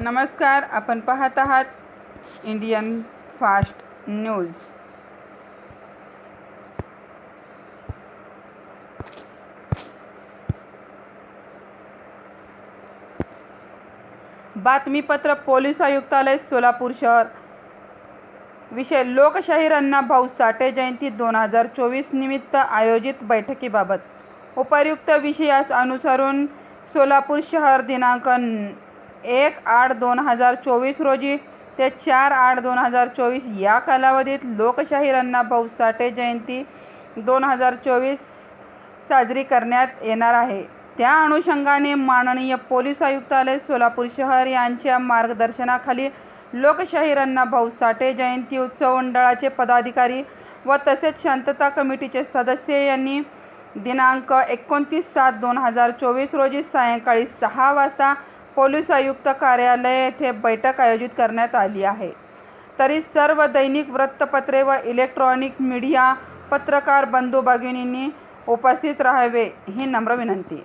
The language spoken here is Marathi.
नमस्कार, आपण पाहत आहात इंडियन फास्ट न्यूज। बातमीपत्र पोलीस आयुक्तालय सोलापूर शहर। विषय लोकशाहीर अण्णाभाऊ साठे जयंती 2024 निमित्त आयोजित बैठकीबाबत। उपर्युक्त विषयास अनुसरून सोलापूर शहर दिनांक 1/8/2024 रोजी ते 4/8/2024 या कालावधीत लोकशाहीर अण्णाभाऊ साठे जयंती 2024 साजरी करण्यात येणार आहे। त्या अनुषंगाने माननीय पोलीस आयुक्तालय सोलापूर शहर यांच्या मार्गदर्शनाखाली लोकशाहीर अण्णाभाऊ साठे जयंती उत्सव मंडळाचे पदाधिकारी व तसेच शांतता कमिटीचे सदस्य यांनी दिनांक 29/7/2024 रोजी सायंकाळी 6 वाजता पोलीस आयुक्त कार्यालय येथे बैठक आयोजित करण्यात आली आहे। तरी सर्व दैनिक वृत्तपत्रे व इलेक्ट्रॉनिक्स मीडिया पत्रकार बंधू भगिनींनी उपस्थित राहावे ही नम्र विनंती।